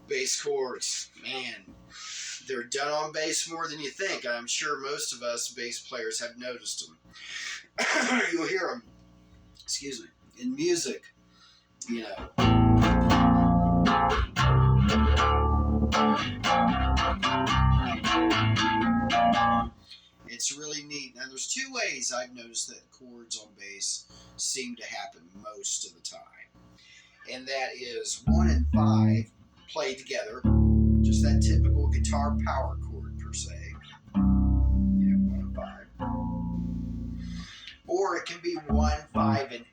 Bass chords, man, they're done on bass more than you think. I'm sure most of us bass players have noticed them. You'll hear them, excuse me, in music, you know. It's really neat. Now, there's two ways I've noticed that chords on bass seem to happen most of the time. And that is 1 and 5 played together, just that typical guitar power chord per se. You know, 1 and 5. Or it can be 1, 5, and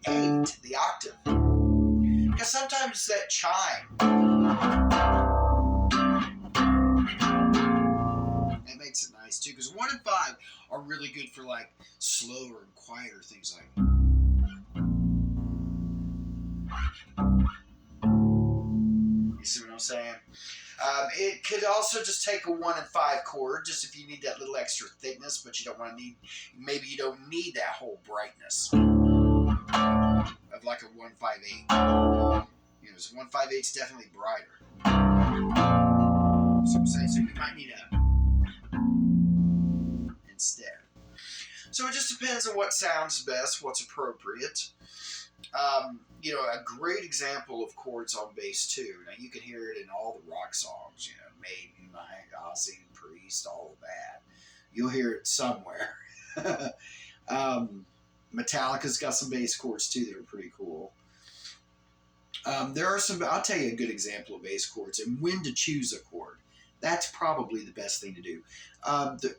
8, the octave. Because sometimes that chime, that makes it nice too. Because 1 and 5 are really good for like slower and quieter things like. You see what I'm saying? It could also just take a 1 and 5 chord, just if you need that little extra thickness, but you don't want to need, maybe you don't need that whole brightness of like a 1, 5, 8. You know, so 1, 5, 8 is definitely brighter. So I'm saying, so you might need a instead. So it just depends on what sounds best, what's appropriate. You know, a great example of chords on bass too. Now you can hear it in all the rock songs, you know, Maiden, Ozzy, Priest, all of that. You'll hear it somewhere. Metallica's got some bass chords too that are pretty cool. There are some, I'll tell you a good example of bass chords and when to choose a chord. That's probably the best thing to do.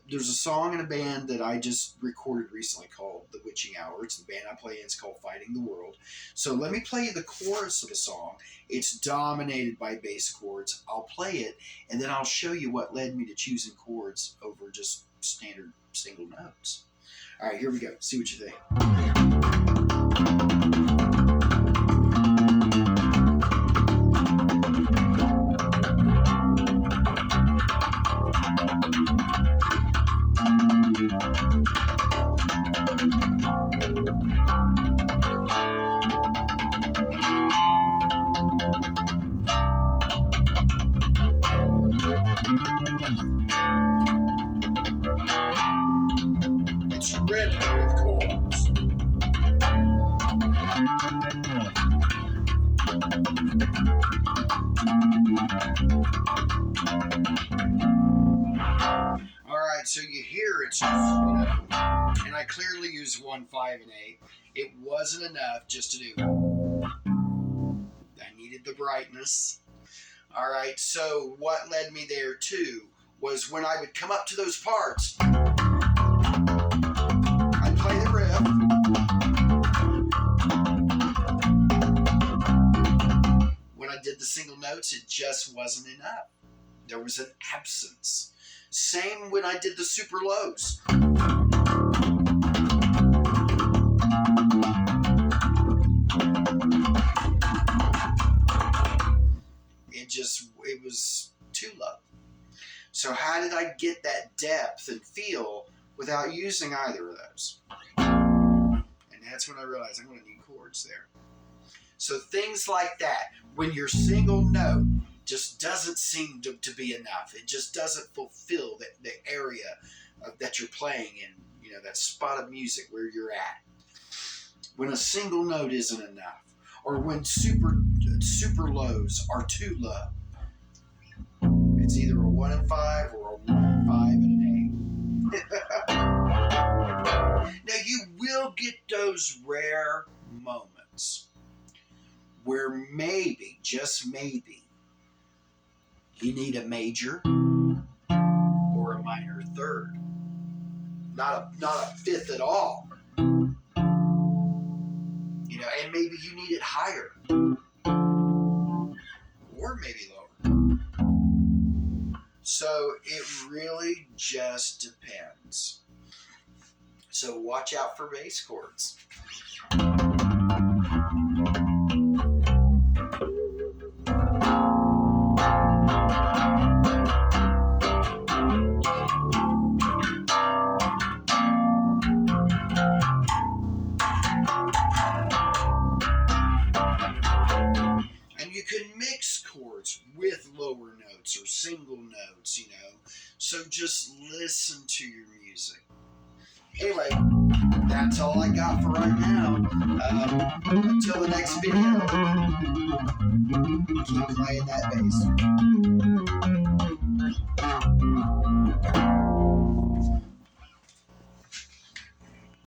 There's a song in a band that I just recorded recently called The Witching Hour. It's the band I play in. It's called Fighting the World. So let me play you the chorus of the song. It's dominated by bass chords. I'll play it, and then I'll show you what led me to choosing chords over just standard single notes. All right, here we go. See what you think. It's written with chords. Alright, so you hear it, you know, and I clearly used 1, 5, and 8. It wasn't enough just to do. I needed the brightness. Alright, so what led me there too was when I would come up to those parts, I'd play the riff, when I did the single notes, it just wasn't enough. There was an absence. Same when I did the super lows. It was too low. So how did I get that depth and feel without using either of those? And that's when I realized I'm going to need chords there. So things like that, when your single note just doesn't seem to be enough, it just doesn't fulfill the area that you're playing in, you know, that spot of music where you're at. When a single note isn't enough, or when super lows are too low, it's either a 1 and 5 or a 1 and 5 and an 8. Now you will get those rare moments where maybe, just maybe, you need a major or a minor third. Not a fifth at all. You know, and maybe you need it higher. Or maybe lower. So it really just depends. So watch out for bass chords. So just listen to your music. Anyway, that's all I got for right now. Until the next video, keep playing that bass.